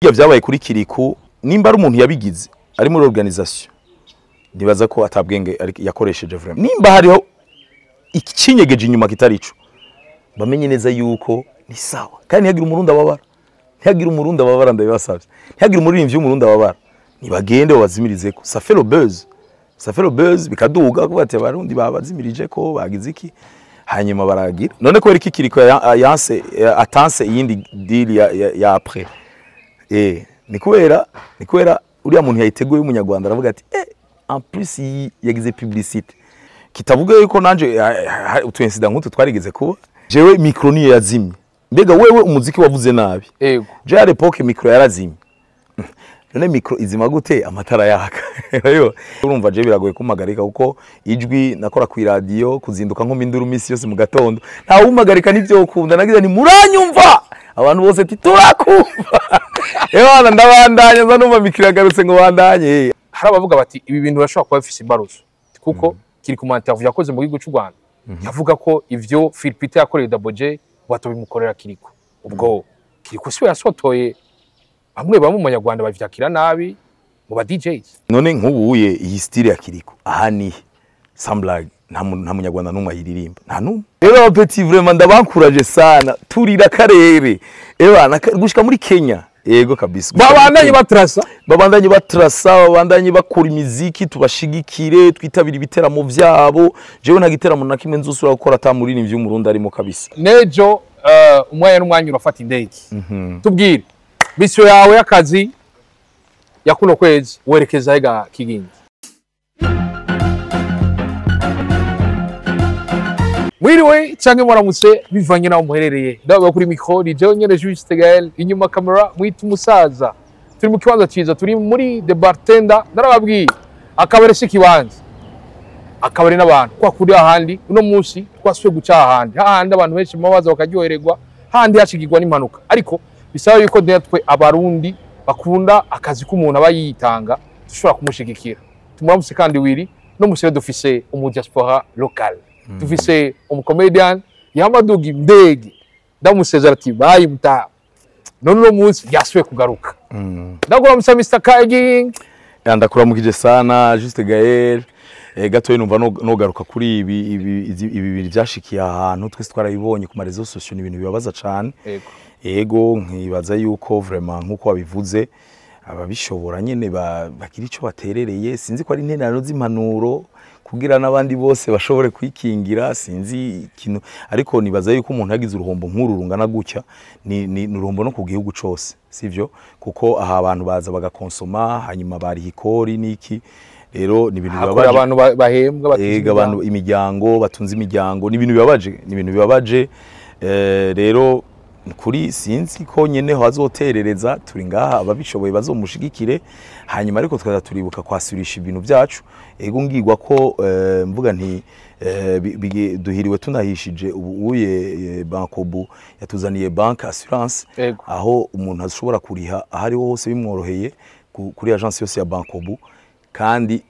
Vyabaye kuri Kiriku nimba ari umuntu yabigize ari muri organisation nibaza ko atabwenge yakoresheje vraiment nimba hariho ikinyegeje inyuma kitarico bamenye neza yuko ni sawa kandi ntiyagira umurundi ababara ndabibasavye ntiyagira umuririmbyi w'umurundi ababara nibagende bazimirize ko ça fait le buzz bikaduga ko bati abarundi babazimirije ko bagize iki hanyuma baragira none ko iki Kiriko yanse atanse iyindi deal ya après ni kubera uriya muntu yayiteguye umunyarwanda aravuga ati en plus yagize publicité kitavuga yuko nanje utu incident nk'utu twarigeze kuba jewe micro niyo yazimye mbega wewe umuziki wavuze nabi yego je à l'époque micro yarazimye none micro izima gute amatara yaka rero urumva je biragoye kumagarika kuko ijwi nakora ku radio kuzinduka nko minduru misi yose mu gatondo nta wumagarika nivyo ukunda nagize ni muranyumva abantu bose titurakumva Ewana ndabandanye za numva mikira garutse ngo bandanye hari abavuga bati ibi bintu bashobora kuba bifise imbaruzo kuko kiri ku interview yakoze mu gihugu cy'u Rwanda yavuga ko ivyo Philipite yakoreye Double J batobimukorera Kiriko ubwo Kiriko siwe yasotoye bamwe mu Banyarwanda bavyakira nabi mu ba DJs none nk'ubuye iyi style ya Kiriko ahani Samblag nta munyarwanda numwe ayiririmba nta numwe rero petit vraiment ndabankuraje sana turira karere ewana gushika muri Kenya yego kabisa babandanye batrasa babandanye bakora imiziki tubashigikire twitabira ibiteramo vyabo jewe nta giteramo na kimwe nzusura gukora atamuriri ivyo umurundi arimo kabisa nejo umwanya n'umwanya urafata indege tubwire mission yawe y'akazi ya kuno kwezi werekeza hega Kigingi Mwiriwe canke mwaramutse bivanye naho muherereye ndabaga kuri micro ni jewe nyene Juste Gael inyuma camera mwita umusaza turi mu kibanza ciza turi muri The Bartender narababwiye akabare shikibanza akabare n'abantu kwa kuri ahandi uno munsi twasuye guca ahandi abantu benshi mabaza bakaryohererwa handi hashigirwa n'impanuka ariko bisaba yuko natwe abarundi bakunda akazi k'umuntu abayitanga dushobora kumushigikira tumuramutse kandi wiri no musire dufise umu diaspora local dufise comedian yamaduga indege ndamusezera ati bayi muta none no munsi yasuye kugaruka ndagura musa Mr Kaging ndakuramukije sana Juste Gael gatoye numva no garuka kuri ibi byashikiye ahantu twese twarabibonye ku marezo social n'ibintu bibabaza cyane yego nkibaza yuko vraiment nkuko wabivuze ababishobora nyene bakiri ico baterereye sinzi ko ari intenano z'impanuro kugira nabandi bose bashobore kwikingira sinzi ikintu ariko nibaza yuko umuntu yagize uruhombo nk'ururungana gutya ni uruhombo no ku gihugu cose sivyo kuko aha abantu baza bagakonsoma hanyuma bari hikori niki rero ni ibintu bibabaje abantu bahembwa batunze abantu imiryango batunze imiryango ni ibintu bibabaje rero kuri sinzi ko nyene ho azoterereza turi ngaha ababishoboye bazomushigikire hanyuma ariko twaza turibuka kwasurisha ibintu byacu ego ngirwa ko mvuga nti duhiriwe tunahishije ubuye Bankobu yatuzaniye bank assurance aho umuntu ashobora kuriha ahari hose bimworoheye kuri agence yose ya Bankobu kandi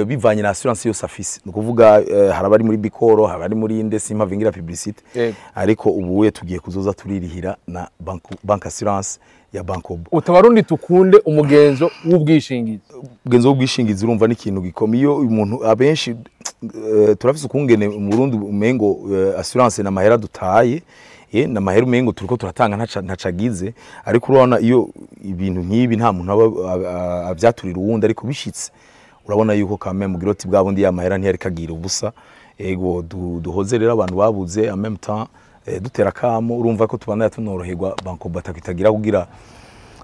bivanye na assurance yose afise nukuvuga harabari muri Bikoro harabari muri inde simpa vingira publicité ariko ubuye tugiye kuzoza turirihira na bank assurance ya Bankobu utabarundi tukunde umugenzo w'ubwishingizi urumva n'ikintu gikomeye umuntu abenshi turafise ukungene mu Burundi umengo assurance na mahera dutaye na mahera umengo turiko turatanga ntacagize ariko urabona iyo ibintu nk'ibi nta muntu avyaturira uwundi ariko bishitse urabona yuko kame mu giroti bwabundi ya mahera ntiyari kagira ubusa ego duhoze rero abantu babuze en même temps dutera kamo urumva ko tubana yatunoroherwa Bankobu atakitagira kugira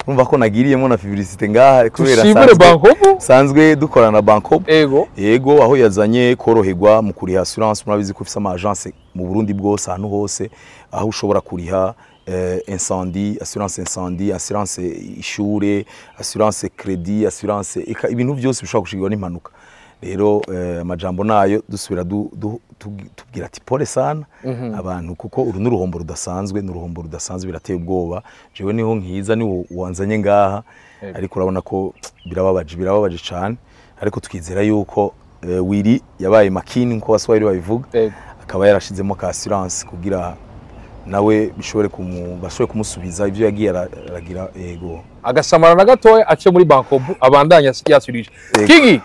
urumva ko nagiriyemo na publicité ngaha kubera sanzwe dukorana na Bankobu ego aho yazanye koroherwa mu kuriha assurance murabizi ko ufise ama agence mu Burundi bwose ahantu hose aho ushobora kuriha incendie, assurance incendie, assurance ishure, assurance crédit, assurance ibintu byose bishobora gushigwa n'impanuka. Rero amajambo nayo dusubira tubwira ati pole sana abantu kuko uru n'uruhombo rudasanzwe birateye ubwoba jewe niho nkiza ni wanzanye ngaha ariko urabona ko birababaje cyane ariko twizera yuko wiri yabaye makini nko baswahili babivuga akaba yarashizemo ka assurance kugira nawe bashobore kumusubiza ivyo yagiye aragira yego agasamara na gatoya ace muri Bankobu abandanya yasubirije Kigi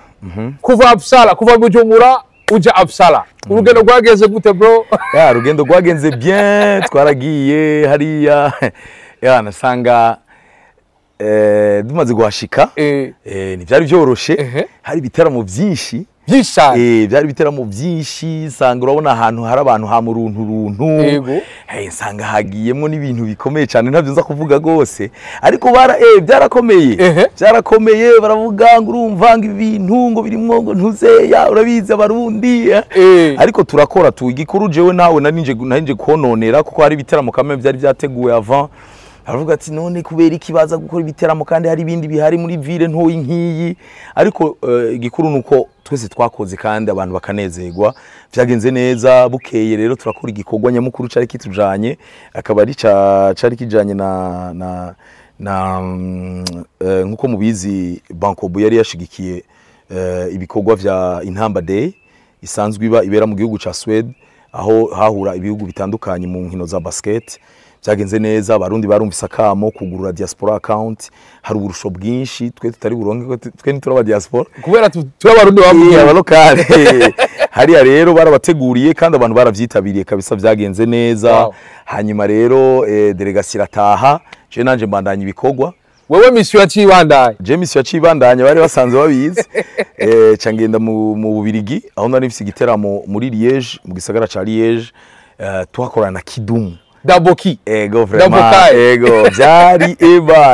kuva Absala kuva Bujumbura uja Absala urugendo rwageze gute bro ya rugendo rwagenze bien twaragiye hariya ya nasanga dumaze guhashika ni byari byoroshe hari bitaramo byinshi byari bitaramo byinshi sanga urabona ahantu hari abantu ha muruntu sanga hagiyemo n'ibintu bikomeye cyane ntabyo nza kuvuga gose ariko byarakomeye baravuga ngo urumva ngo ibintu ngo birimo ngo ntuzeya urabizi abarundi ariko turakora igikuru jewe nawe narinje kononera kuko hari bitaramo kamwe byari byateguwe avant aravuga ati none kubera ikibaza gukora ibiteramo kandi hari ibindi bihari muri ville ntoyi nkiyi ariko igikuru nuko twese twakoze kandi abantu bakanezerwa byagenze neza bukeye rero turakora igikorwa nyamukuru cyari kitujanye akaba ari cyari kijanye na nkuko mubizi Bankobu yari yashigikiye ibikorwa vya Intamba Day isanzwe ibera mu gihugu ca Sweden aho hahura ibihugu bitandukanye mu nkino za basket byagenze neza abarundi barumvise akamo kugurura diaspora account hari uburusho bwinshi twe tutari buronke twe nituraba diaspora kubera turabarundi bavuye abalokale hari rero barabateguriye kandi abantu baravyitabiriye kabisa byagenze neza hanyuma rero delegation irataha je nanje mbandanya ibikorwa wewe mission yacibandanya je mission yacibandanya bari basanzwe babizi cangenda mu Bubirigi aho nari mfise igiteramo muri Liège mu gisagara ca Liège twakorana na Kidumu Daboki ego vraiment ego byari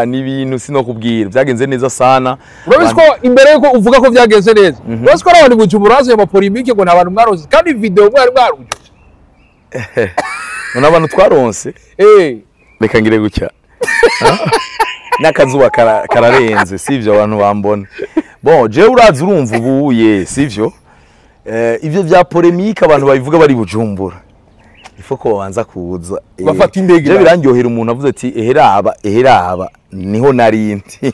ni ibintu sinokubwira byagenze neza sana urabise ko imbere yuko uvuga ko byagenze neza urabise ko abantu Bujumbura baje mu polémique ngo ntabantu mwaronse kandi video mwari mwaruje none abantu twaronse reka ngire gutya nakazuba kararenze sivyo abantu bambona bon je urazi urumva ubuye sivyo ivyo bya polémique abantu babivuga bari Bujumbura ifoko banza kuza bafata indege je birangyohera umuntu avuze ati eheraba niho narindi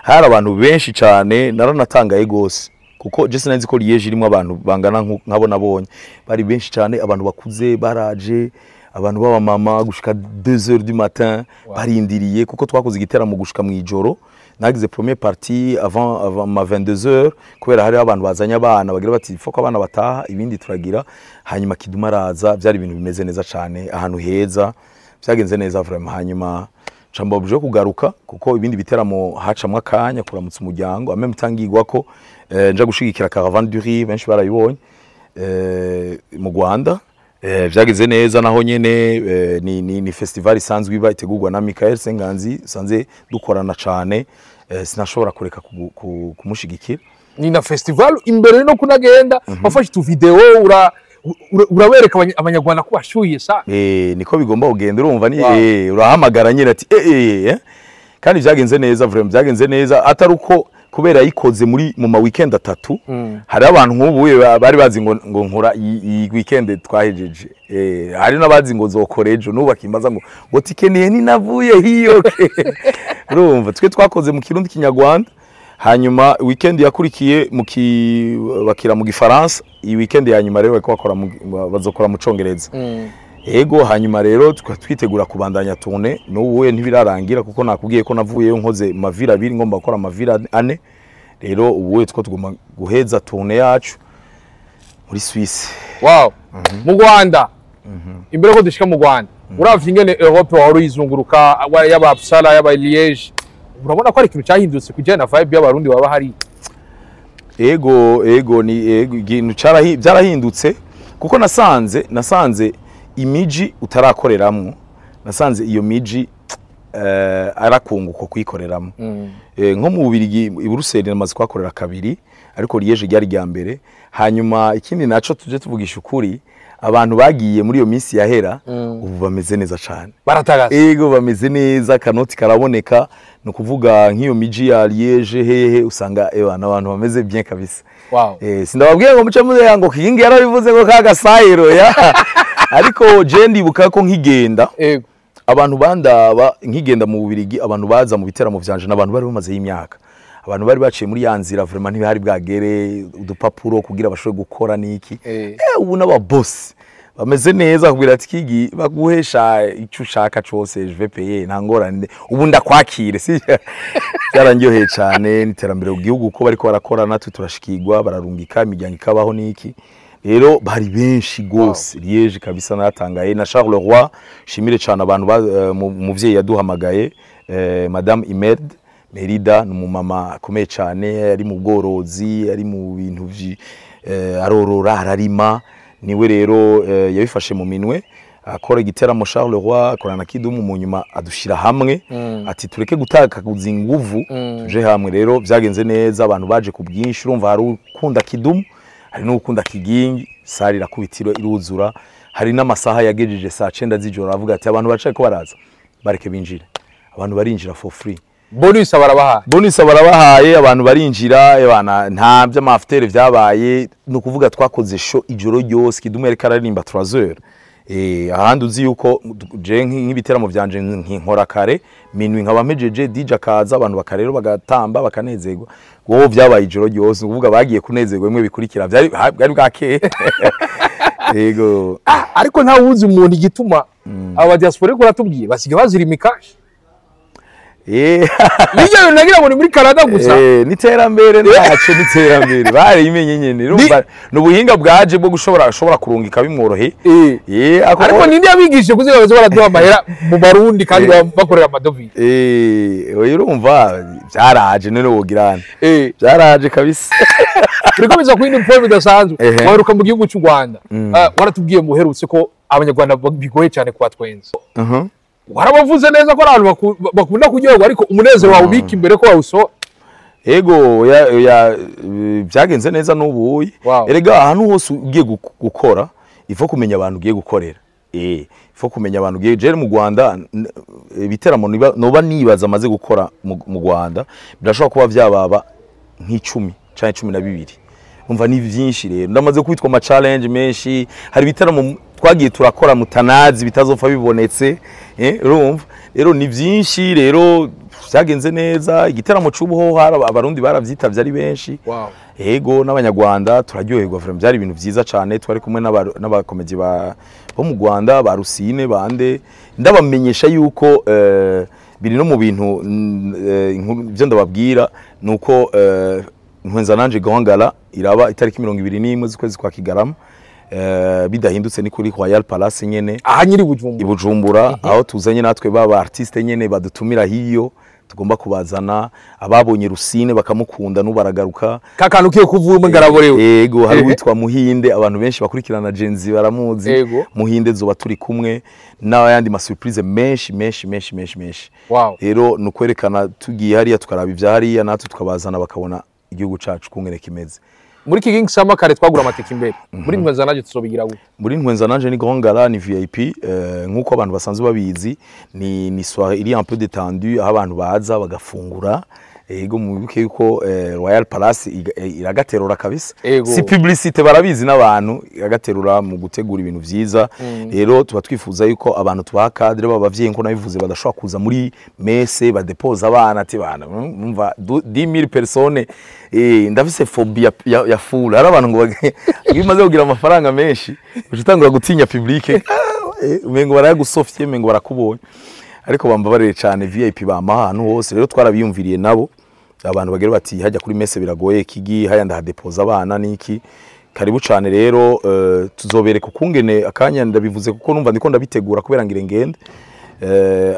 hari abantu benshi cyane naranatangaye gose kuko je sinanzi ko Liège irimo abantu bangana nkabo nabonye bari benshi cyane abantu bakuze baraje abantu baba mama gushika 2h du matin barindiriye kuko twakoze igiteramo gushika mu ijoro nagize première partie avant ma 22h kubera hari abantu bazanya abana bagira bati foko abana bataha ibindi turagira hanyuma Kiduma araza byari ibintu bimeze neza cyane ahantu heza byagenze neza vraiment hanyuma camba buje kugaruka kuko ibindi biteramo hacamwa kanya kuramutsa umuryango ameme tangirwa ko nja gushigikira Caravane du Riz benshi barayibonye mu Rwanda byagize neza naho nyene ni festival isanzwe iba itegurwa na Michael Senganzi sanze dukorana cyane sinashobora kureka kumushigikira ni na festival imbere no kunagenda bafashe tu video urabereka abanyarwanda ko bashuye sa niko bigomba kugenda urumva ni urahamagara nyine ati kandi byagenze neza vraiment byagenze neza atari uko kubera yikoze mu ma weekend atatu hari abantu nk'ubu bari bazi ngo nkora iyi weekend twahejeje hari nabazi ngo zokorejo nubakimbaza ngo tikeniye ni navuye hiyo urumva twe twakoze mu Kirundi Kinyarwanda hanyuma weekend yakurikiye bakira mu Gifaransa iyi weekend ya nyuma rero bazokora mu Congereza ego hanyuma rero twitegura kubandanya tourner n'ubu ntibirarangira kuko nakubwiye ko navuyeyo nkoze mavira abiri ngomba gukora mavira 4 rero ubu two tugomba guheza tourner yacu muri Suisse mu Rwanda imbere ko dushika mu Rwanda uravye ingene Europe wari izunguruka yaba Absala yaba Liège urabona ko ari ikintu cyahindutse kujyana na vibe y'abarundi baba hari ego ni ikintu byarahindutse kuko nasanze imiji utarakoreramwo nasanze iyo miji arakunguko kwikoreramo nko mu Bubirigi i Bruxelles namaze kwakorera kabiri ariko Liège ryari rya mbere hanyuma ikindi naco tuje tuvugisha ukuri abantu bagiye muri iyo minsi yahera ubu bameze neza cyane baratagaza ego bameze neza kanoti karaboneka no kuvuga nk'iyo miji ya Liège hehe usanga abantu bameze bien kabisa sindababwiye ngo muce muze yango kingi yarabivuze ngo kagasayiro ya ariko je ndibuka ko nkigenda abantu bandaba nkigenda mu Bubirigi abantu baza mu biteramo vyanje n'abantu bari bamaze y'imyaka abantu bari baciye muri yanzira vraiment ntibihari bwagere udupapuro kugira bashobore gukora niki ubu n'aba boss bameze neza kubwira ati kigi baguhesha icyo ushaka cyose je vais payer nta ngorane ubu ndakwakire si cyarangyoheye cyane n'iterambere mu gihugu uko bariko barakora natwe turashikirwa bararungika imiryango ikabaho niki rero bari benshi gose Liège kabisa natangaye na Charles Roy shimire cyane abantu muvyeyi yaduhamagaye Madame Imed Merida n'umumama akomeye cyane ari mu bworozi ari mu bintu arorora ararima niwe rero yabifashe mu minwe akora igiteramo Charles Roy akorana Kidumu mu nyuma adushira hamwe ati tureke gutaka kuzinguvu tuje hamwe rero byagenze neza abantu baje ku bwinshi urumva hari ukunda Kidumu hari n'ukunda Kigingi sari rakubitiro iruzura hari n'amasaha yagejeje saa 9 z'ijoro avuga ati abantu bacaye ko baraza bareke binjire abantu barinjira for free bonus barabahaye abantu barinjira abana nta by'amaftere byabaye no kuvuga twakoze show ijoro ryose Kidumu yari kararimba 3 heures ahandi uzi yuko je nk'ibiteramo byanje nk'inkora kare minwi nkabampejeje DJ akaza abantu bakarero bagatamba bakanezerwa wowe byabaye ijoro ryose kuvuga bagiye kunezerwa imwe bikurikira byari bwakeye yego ariko nta wuzi umuntu igituma aba diaspora ko ratubwiye basiga bazira imikashi Nijya nagira ngo muri Canada gusa niterambere naco niterambere bari imenye nyene urumva n'ubuhinga bwaje bwo gushobora kurungika bimworohe ariko nindi yabigishije kuziga bazo baraduha amahera mu Barundi kandi bakorera amadovi urumva byaraje none wogirana byaraje kabisa turikomeza kwindi point bidasanzwe waruka mu gihugu cy'u Rwanda waratubwiye muherutse ko abanyarwanda bigoye cyane kwa twenze warabavuze neza ko abantu bakunda kuryoherwa ariko umunezero wawe ubika imbere ko wawuso ego byagenze neza n'ubuyi erega ahantu hose ugiye gukora ifo kumenya abantu ugiye gukorera ifo kumenya abantu ugiye je mu Rwanda ibiteramo noba nibaza amaze gukora mu Rwanda birashobora kuba byababa nk'icumi cyane 12 umva ni byinshi rero ndamaze kwitwa ama challenge menshi hari ibiteramo twagiye turakora mutanazi bitazopfa bibonetse urumva rero ni byinshi rero byagenze neza igiteramo cy'ubuho abarundi baravyitavye ari benshi yego n'abanyarwanda turaryoherwa vraiment byari ibintu byiza cyane twari kumwe n'abakomedi bo mu Rwanda ba Rusine bande ndabamenyesha yuko biri no mu bintu byo ndababwira nuko Nkwenza nanje Gahangala iraba itariki 21 z'ukwezi kwa Kigarama bidahindutse ni kuri Royal Palace nyene aha nyiri Bujumbura aho tuzanye natwe baba artiste nyene badutumira hiyo tugomba kubazana ababonye Rusine bakamukunda n'ubaragaruka kakantu kiyo kuvuma ngaraborewe yego hari witwa Muhinde abantu benshi bakurikirana Genzi baramuzi Muhinde zoba turi kumwe n'ayandi ma surprise menshi rero nukwerekana tugiye hariya tukaraba ivyahariya natwe tukabazana bakabona igihugu cacu kungene kimeze muri King Sama kare twagura amateka imbere muri Nkwenza nanje tuzobigira gute muri Nkwenza nanje ni Gahangala ni VIP nkuko abantu basanzwe babizi ni soirée iri un peu détendue aho abantu baza bagafungura ego mubibuke yuko Royal Palace iragaterura kabisa si publicité barabizi n'abantu iragaterura mu gutegura ibintu vyiza rero tuba twifuza yuko abantu tubaha cadre babavye nko nabivuze badashobora kuza muri messe badepoza abana ati bana umva 10000 personnes ndafise phobia ya foule ari abantu ngo bimaze kugira amafaranga menshi ushitangura gutinya public umengo baragusofye umengo barakubonye ariko bambabarire cyane VIP bama ahantu hose rero twarabiyumviriye nabo abantu bagere bati hajya kuri messe biragoye kigi haya ndahadepoza abana niki karibu cyane rero tuzobereka ukungene akanya ndabivuze kuko numva ndiko ndabitegura kubera ngirengende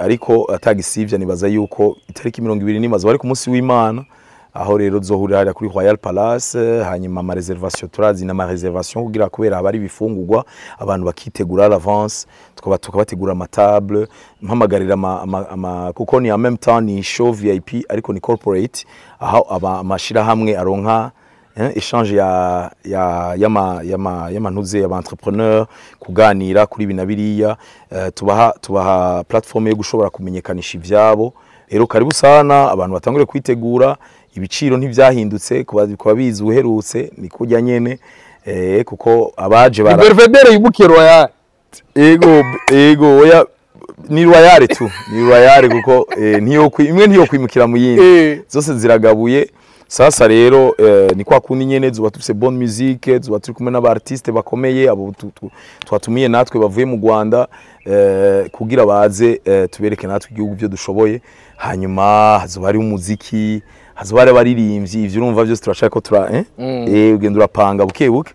ariko atagisivya nibaza yuko itariki 20 maze bari ku munsi w'Imana aho rero zohurira hariya kuri Royal Palace hanyuma ama reservation turazi na ma reservation kugira kubera abari bifungurwa abantu bakitegura l'avance tukabategura ama table mpamagarira ama kuko ni en même temps ni show VIP ariko ni corporate aho amashira hamwe aronka échange ya ntuze ya entrepreneur kuganira kuri binabiriya tubaha platform yo gushobora kumenyekanisha ivyabo rero karibu sana abantu batangure kwitegura ibiciro ntivyahindutse kuba bizi uherutse ni kujya nyene kuko abaje bara Belvedere yibuke Royal ego oya ni Royal kuko imwe ntiyo kwimukira mu yindi zose ziragabuye sasa rero ni kwa kundi nyene zuba tufise bonne musique zuba turi kumwe n'aba artiste bakomeye abo twatumiye natwe bavuye mu Rwanda kugira baze tubereke natwe igihugu byo dushoboye hanyuma hazoba ari umuziki hazoba ari abaririmbyi ivyo urumva byose turashaka ko ugenda urapanga buke buke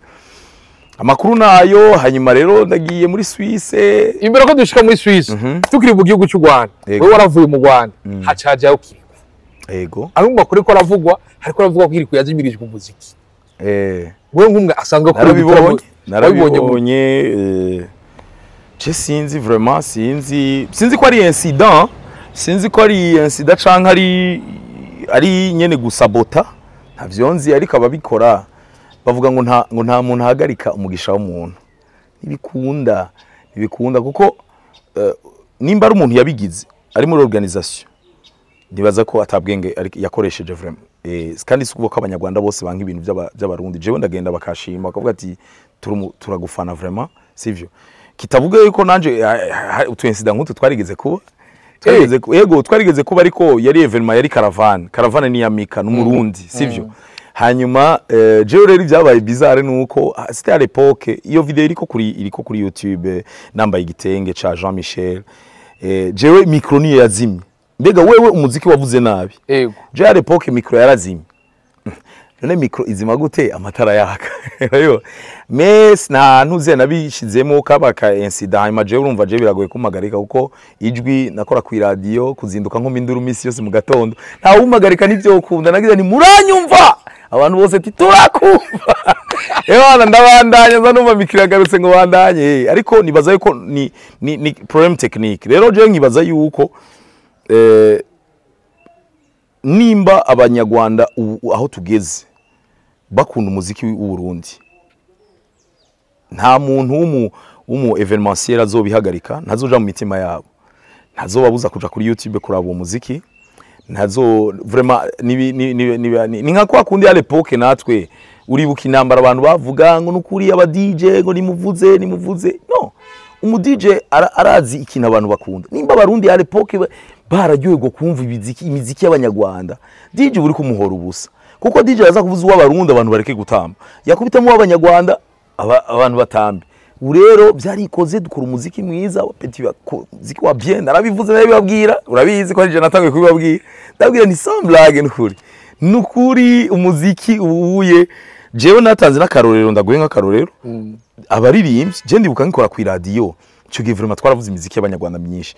amakuru nayo hanyuma rero ndagiye muri Suisse imbere ko dushika muri Suisse tukiri mu gihugu cy'u Rwanda wewe waravuye mu Rwanda hacajaho kiri yego ari makuru ko aravugwa ariko aravugwa ko hiriko yazimirijwe ku muziki wewe nk'umwe asanzwe ko narabibonye je sinzi vraiment sinzi ko ari incident sinzi ko ari incident canka ari nyene gusabota ntavyonzi ariko ababikora bavuga ngo nta muntu hagarika umugisha w'umuntu ntibikunda kuko nimba ari umuntu yabigize ari muri organisation ndibaza ko atabwenge yakoresheje vraiment kandi sikuvuga ko abanyarwanda bose banga ibintu by'abarundi jewe ndagenda bakashima bakavuga ati turagufana vraiment sivyo kitavuga yuko nanje utuincident nk'utu twarigeze kuba twarigeze kuba ariko yari evenement yari caravane ni yamika n'umurundi sivyo hanyuma jewe rero byabaye bizarre nuko c'était à l'époque iyo video iriko kuri YouTube nambaye igitenge ca Jean Michel jewe micro niyo yazimye mbega wewe umuziki wavuze nabi yego je à l'époque micro yarazimye none micro izima gute amatara yaka yo mais na ntuze nabishizemo kabaka incident hanyuma jewe urumva je biragoye kumagarika kuko ijwi nakora ku radio kuzinduka nko minduru misi yose mu gatondo nta wumagarika nivyo ukunda nagize ni muranyumva abantu bose titurakumva ewana ndabandanya za numva mikira garutse ngo bandanye ariko nibaza yuko ni problem technique rero je nkibaza yuko nimba abanyarwanda aho tugeze bakunda umuziki w'u Burundi nta muntu w'umu evenementiel azobihagarika ntazoja mu mitima yabo ntazobabuza kuja kuri YouTube kuraba uwo muziki ntazo vraiment ni nka kwa kundi à l'époque natwe uribuka inambara abantu bavuga ngo nukuri aba DJ ngo nimuvuze no umu DJ arazi ikintu abantu bakunda nimba abarundi à l'époque bararyoherwa kumva imiziki y'abanyarwanda DJ buri kumuhora ubusa kuko DJ yaza kuvuza uw'abarundi abantu bareke gutamba yakubitamo w'abanyarwanda abantu batambe urero byarikoze dukora umuziki mwiza wa petit muziki wa bien narabivuze nabibabwira urabizi ko je natangiye kubibabwira ndabwira ni sans blague nukuri umuziki ubuye jewe natanze n'akarorero ndaguye nk'akarorero abaririmbyi je ndibuka nkora ku radio cyo gihe vraiment twaravuze imiziki y'abanyarwanda myinshi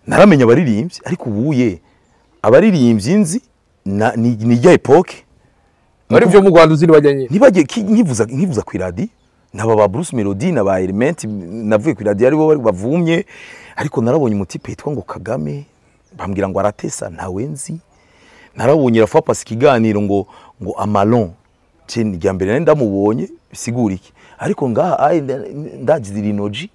naramenya abaririmbyi ariko ubuye abaririmbyi nzi ni ya epoque ari byo mu Rwanda uzini bajyanye nibaje nkivuza ku radio naba ba Bruce Melody na ba Element navuye ku radio ari bo bavumye ariko narabonye umutipe yitwa ngo Kagame bambwira ngo aratesa ntawe nzi narabonye rafa pasi kiganiro ngo amalon cene rya mbere ndamubonye bisigura iki ariko ngaha ndagize irinoji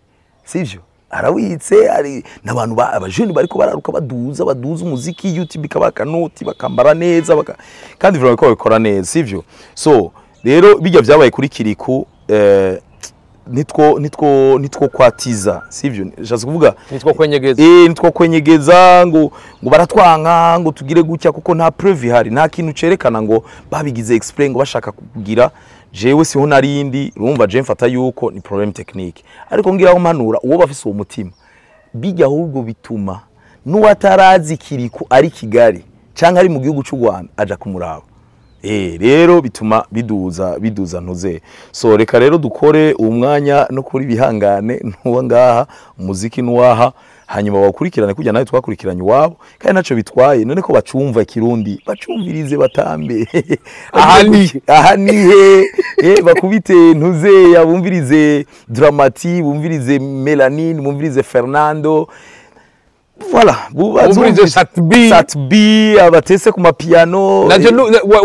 sivyo arawitse ari nabantu abajeni bariko bararuka baduza umuziki YouTube kabaka noti bakambara neza kandi vraiment ko babikora neza sivyo so rero bijya byabaye kuri Kiriku nitwo kwatiza sivyo jasho kuvuga nitwo kwenyegeza ngo baratwanka ngo tugire gucya kuko nta preuve hari nta kintu cerekana ngo babigize explain ngo bashaka kugira jewe siho narindi urumva je mfata yuko ni problem technique ariko ngiraho mpanura uwo bafise uwo mutima bijya ahubwo bituma nuwatarazi Kiriku ari Kigali canka ari mu gihugu cy'u Rwanda aja kumuraba rero bituma biduza ntuze so reka rero dukore umwanya no kuri bihangane ntuwa ngaha umuziki nuwaha hanyuma bakurikirane kujya nawe twakurikiranye wabo kandi naco bitwaye none ko bacumva Kirundi bacumvirize batambe ahanihe bakubite ntuze yabumvirize Dramati bumvirize Melanine bumvirize Fernando voilà bumvirize Satbi abatese ku mapiano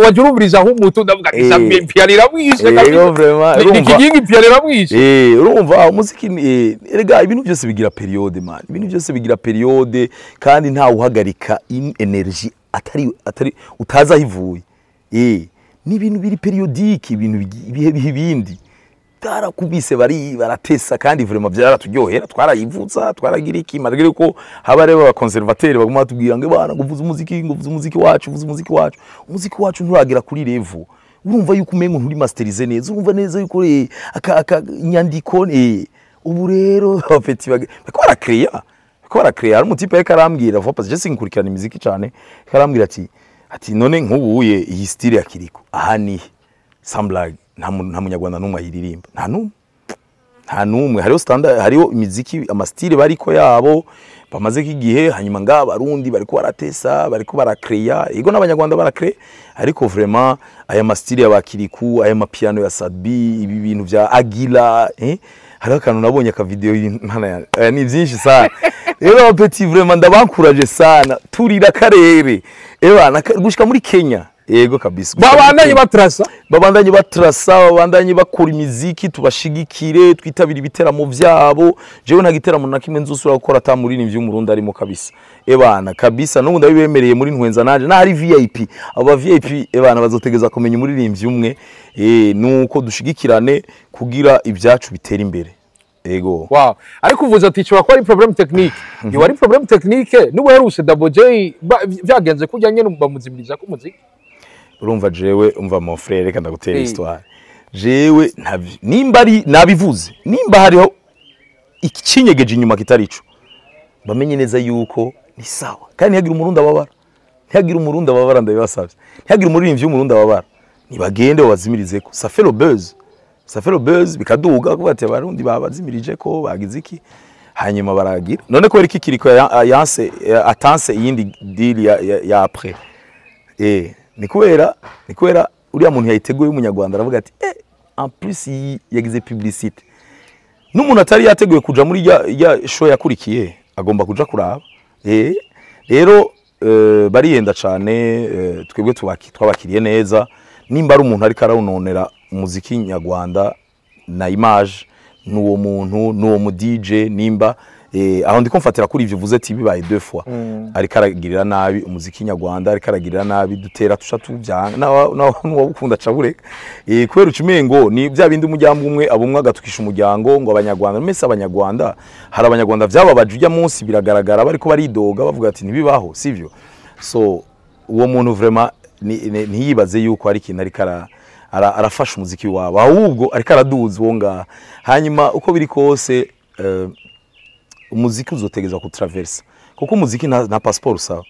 wajurubiriza aho umutu ndavuga ati piano iramwishe kabisa ikingi piano iramwishe urumva umuziki erega ibintu byose bigira periode man ibintu byose bigira periode kandi nta uhagarika energy atari utaza hivuye ni ibintu biri periodique ibintu bihe bindi tarakubise baratesa kandi vraiment byaraturyohera twarayivutsa twaragira iki malgré ko haba rero aba conservateur baguma batubwira ngo bana nguvuza umuziki wacu umuziki wacu nturagira kuri level urumva yuko umengo nturi masterize neza urumva neza yuko aka nyandiko ubu rero abafeti bakora create ari umutipe yakarambwira vuba parce que sinkurikirana imiziki cyane karambwira ati none nkubuye iyi style ya Kiriko aha ni Samblag nta munyarwanda numwe ayiririmba nta numwe hariho standard hariho imiziki amastyle bariko yabo bamaze igihe hanyuma ngaba barundi bariko baratesa bariko barakreya ego n'abanyarwanda barakre ariko vraiment aya mastyle y'abakiriku aya mapiano ya Sadbi ibi bintu bya Agila hari akantu nabonye aka video ni byinshi sana rero petit vraiment ndabankuraje sana turira karere gushika muri Kenya yego kabisa babandanye batrasa babandanye bakora imiziki tubashigikire twitabira ibiteramo byabo jewe nta giteramo na kimwe nzusura gukora atamuri ni vy'umurundi arimo kabisa kabisa n'ubundi abibemereye muri ntwenza nanje na hari VIP aba VIP bazotegeza kumenya umuririmbyi umwe nuko dushigikirane kugira ibyacu bitera imbere ego wow ariko uvuze ati cyo bakora problem technique yo ari problem technique n'ubu heruse Double J byagenze kujya nyene bamuzimiriza ko muziki urumva jewe umva mon frère reka ndagutera histoire jewe nimba ari nabivuze nimba hariho ikinyegeje inyuma kitarico bamenye neza yuko ni sawa kandi ntihagira umurundi ababara ndabibasavye ntihagira umuririmbyi w'umurundi ababara nibagende bazimirize ko ça fait le buzz bikaduga ko bati abarundi babazimirije ko bagize iki hanyuma baragira none ko iki Kiriko atanse iyindi deal ya après ni kubera uriya muntu yayiteguye umunyarwanda aravuga ati en plus yagize publicité n'umuntu atari yateguye kuja muri ya show yakurikiye agomba kuja kuraba rero bariyenda cyane twebwe twabakiriye neza nimba ari umuntu ari karawunonera umuziki nyarwanda na image n'uwo muntu n'uwo mu DJ nimba aho ndiko mfatira kuri ivyo vuze ati bibaye deux fois ari karagirira nabi umuziki nyarwanda ari karagirira nabi dutera tushatu byanga n'uwo ukunda cabureka kubera ucumengo ni bya bindi umujyambo umwe abumwe agatukisha umujyango ngo abanyarwanda mese abanyarwanda hari abanyarwanda byababaje ujya munsi biragaragara bariko baridoga bavuga ati ntibibaho sivyo so uwo muntu vraiment ntiyibaze yuko ari kintu ari arafasha umuziki wabo ahubwo ari karaduza wonga hanyuma uko biri kose umuziki uzotegeza ku traverse kuko umuziki na passport sawa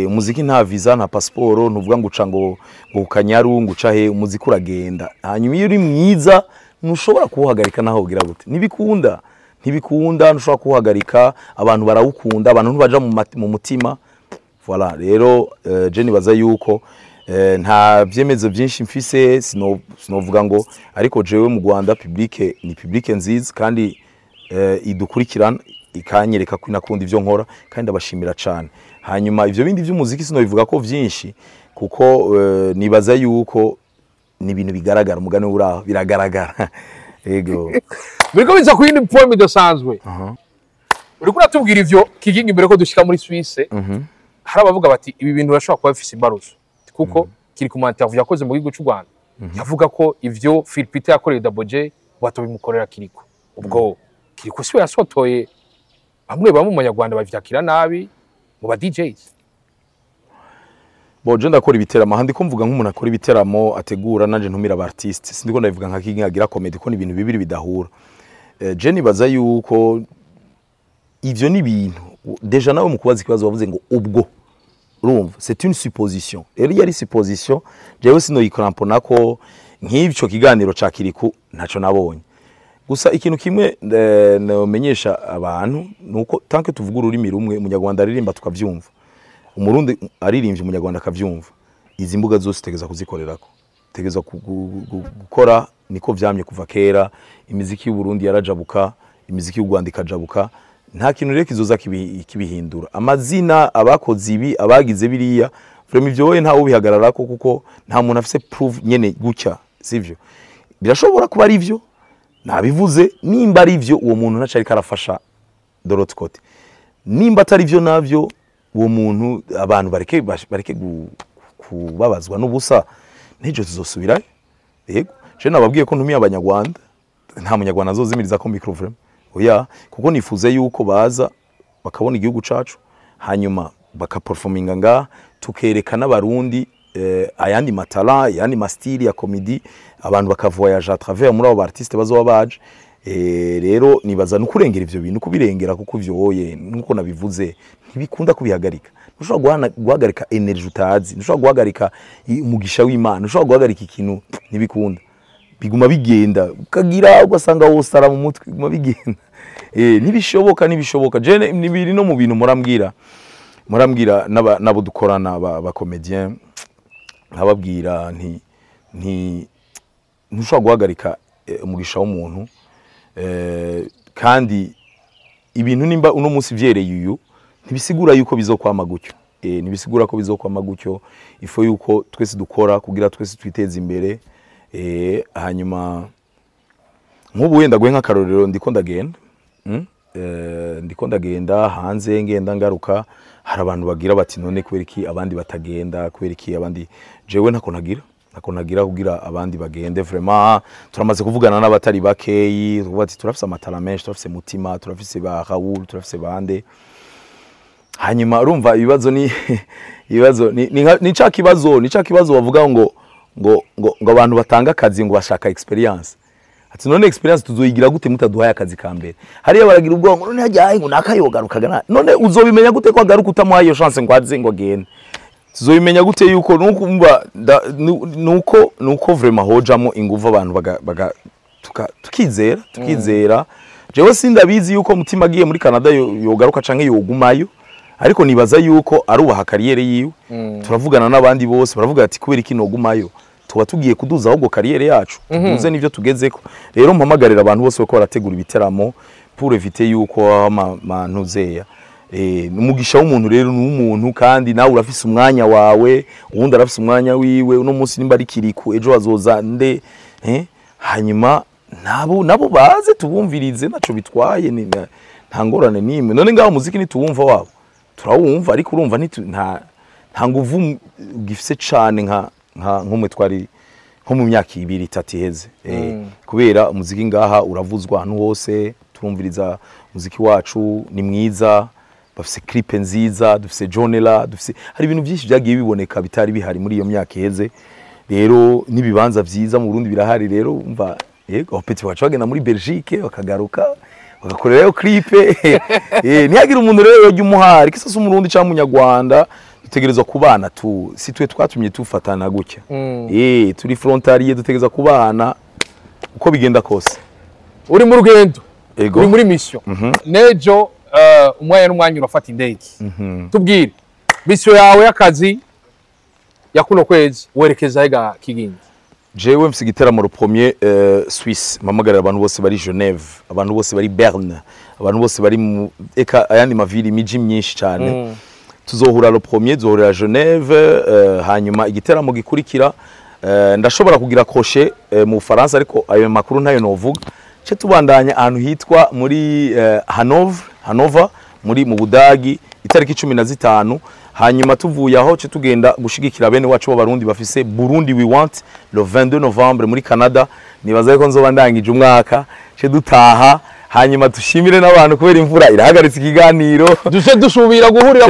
umuziki nta visa nta passport ntuvuga ngo uca ngo Kanyaru ngo uca he umuziki uragenda hanyuma iyo uri mwiza ntushobora kuhagarika naho ugira gute ntibikunda ntushobora kuhagarika abantu barawukunda abantu ntubaja mu mutima voilà rero je nibaza yuko nta byemezo byinshi mfise sinovuga ngo ariko jewe mu Rwanda public ni public nziza kandi idukurikirana ikanyereka ko inakunda ivyo nkora kandi abashimira cyane hanyuma ivyo bindi by'umuziki sino bivuga ko vyinshi kuko nibaza yuko ni ibintu bigaragara umugane uraho biragaragara ego biriko biza ku yindi point idasanzwe uriko uratubwira ivyo kiginga imbere ko dushika muri Suisse hari abavuga bati ibi bintu urashobora kuba bifise imbaruzo kuko kiri ku interview yakoze mu gihugu cy'u Rwanda yavuga ko ivyo Philipite yakoreye Double J batobimukorera Kiriko ubwo Kiriko siwe yasotoye bamwe mu Banyarwanda bavyakira nabi mu ba DJs boje ndakora ibiteramo handi ko mvuga nk'umuntu akora ibiteramo ategura nanje ntumira aba artiste sindiko ndabivuga nka kingagira comedy ko ni ibintu bibiri bidahura je nibaza yuko ivyo ni ibintu deja nawe mu kubaza ikibazo bavuze ngo ubwo urumva c'est une supposition rero yari supposition jewe sino yikrampo ko nk'ibyo kiganiro ca Kiriku ntaco nabonye gusa ikintu kimwe nomenyesha abantu nuko tanke tuvuga ururimi rumwe umunyarwanda aririmba tukavyumva umurundi aririmbye umunyarwanda akavyumva izi mbuga zose tegeza kuzikorerako tegeza gukora niko vyamye kuva kera imiziki y'u Burundi yarajabuka imiziki y'u Rwanda ikajabuka nta kintu rero kizoza kibihindura amazina abakoze ibi abagize biriya vraiment ivyo wowe nta ubihagararako kuko nta muntu afise proof nyene gucya sivyo birashobora kuba ari ivyo nabivuze nimba ari ivyo uwo muntu nacari karafasha Dorothy Cote nimba atari ivyo navyo uwo muntu abantu bareke kubabazwa n'ubusa n'ejo tuzosubirayo yego je nababwiye ko ntumiye abanyarwanda nta munyarwanda azozimiriza ko micro vraiment oya kuko nifuze yuko baza bakabona igihugu cacu hanyuma bakaperforminga nga tukerekana abarundi ayandi matala ayandi mastili ya comedy abantu bakavoyage à travers muri abo artiste bazoba baje rero nibaza nukurengera ivyo bintu kubirengera kuko ivyoye nuko nabivuze ntibikunda kubihagarika ntushobora guhagarika energy utazi ntushobora guhagarika umugisha w'Imana ntushobora guhagarika ikintu ntibikunda biguma bigenda ukagira ugasanga wose ara mu mutwe biguma bigenda nibishoboka je nibiri no mu bintu murambwira nabo dukorana ba comedian nkababwira ntushobora guhagarika umugisha w'umuntu kandi ibintu nimba uno munsi vyereye uyu ntibisigura yuko bizokwama gutyo nibisigura ko bizokwama gutyo ifo yuko twese dukora kugira twese twiteze imbere hanyuma nk'ubu wenda gwe nk'akarorero ndiko ndagenda hanze ngenda ngaruka hari abantu bagira bati none kubera iki abandi batagenda kubera iki abandi jewe ntako nagira kugira abandi bagende vraiment turamaze kuvugana n'abatari bakeyi bati turafise amatara menshi turafise mutima turafise ba Raoul turafise bande hanyuma urumva ibibazo ni ca kibazo bavuga ngo abantu batanga akazi ngo bashaka experience ati none experience tuzoyigira gute mutaduhaye akazi ka mbere hariya baragira ubwongo none hajyaye ngo nakayogarukaga none uzobimenya gute ko agaruka utamuhaye iyo chance ngo aze ngo agende tuzobimenya gute yuko nuko vraiment hojamo inguvu abantu tukizera jewe sindabizi yuko mutima agiye muri Canada yogaruka canke yogumayo ariko nibaza yuko arubaha kariyere yiwe turavugana n'abandi bose baravuga ati kubera iki nogumayo tuba tugiye kuduza ahubwo kariyere yacu tuze nivyo tugezeko rero mpamagarira abantu bose ko barategura ibiteramo pour éviter yuko mantuzeya umugisha w'umuntu rero n'umuntu kandi nawe urafise umwanya wawe uwundi arafise umwanya wiwe uno munsi nimba ari kiriku ejo azoza nde hanyuma nabo baze tubumvirize naco bitwaye nta ngorane nimwe none ngaho muziki nituwumva wabo turawumva ariko urumva nta nguvu gifise cane nk'umwe twari nko mu myaka 2-3 iheze kubera umuziki ngaha uravuzwa ahantu hose turumviriza umuziki wacu ni mwiza bafise clip nziza dufise jonela dufise hari ibintu byinshi byagiye biboneka bitari bihari muri iyo myaka iheze rero nibibanza vyiza mu Burundi birahari rero umva yego petit wacu bagenda muri Belgique bakagaruka bagakorerayo clip ntiyagira umuntu rero yojya umuhari kisase umurundi cyangwa umunyarwanda dutegerezwa kubana si twe twatumye tufatana gutya turi frontalier dutegerezwa kubana uko bigenda kose uri mu rugendo uri muri mission nejo umwanya urafata indege tubwire mission yawe y'akazi ya kuno kwezi werekeza hega Kigingi jewe mfise igiteramo le premier Suisse mamagarira abantu bose bari Genève abantu bose bari Berne abantu bose bari eka ayandi mavili miji myinshi cyane tuzohura le premier tuzohura Genève hanyuma igiteramo gikurikira ndashobora kugira crochet mu Faransa ariko ayo makuru ntayo novuga cyo tubandanya ahantu hitwa muri Hanover muri mu Budagi itariki 15 hanyuma tuvuye aho cyo tugenda gushigikira bene wacu b'abarundi bafise Burundi we want le 22 Novembre muri Canada nibaza ko nzoba ndangije umwaka cyo dutaha hanyuma dushimire n'abantu kubera imvura irahagaritse ikiganiro dusubira guhurira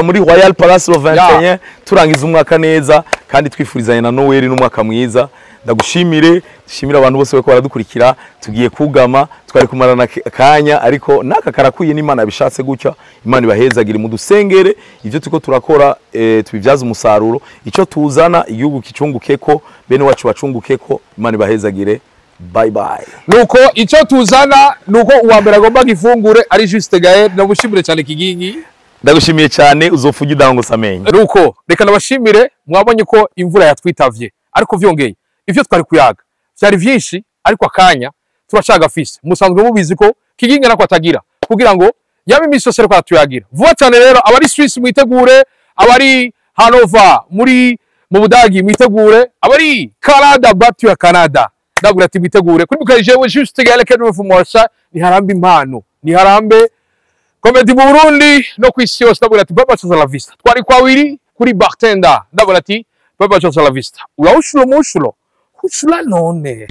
muri Royal Palace le 21 turangiza umwaka neza kandi twifurizanye na Noel n'umwaka mwiza ndagushimire dushimira abantu bose bako baradukurikira tugiye kugama twari kumarana akanya ariko naka karakuye n'Imana yabishatse gutya Imana ibahezagire mu dusengere ivyo tuko turakora tubivyaza umusaruro ico tuzana igihugu kicungukeko bene wacu bacungukeko Imana ibahezagire bye bye nuko ico tuzana nuko uwambere agomba gifungure ari Juste Gael nabushimire cyane Kigingi ndagushimiye cyane uzofuge udango samenye nuko reka nabashimire mwabonye ko imvura yatwitavye ariko vyongeye ivyo twari kuyaga byari vyinshi ariko akanya turashaka fise musanzwe mubizi ko Kigingi nako atagira kugira ngo yabe imisose reko atuyagira vuba cyane rero abari Swiss mwitegure abari Hanover muri mu Budagi mwitegure abari Canada batu ya Canada ndagura ati mwitegure kuri mukaje we Juste Gael Academy of Morsha ni harambe impano ni harambe comedy mu Burundi no kwisi yose ndagura ati baba cha la vista twari kwa wiri kuri bartender ndagura ati baba cha la vista uraushuro mushulo kushula none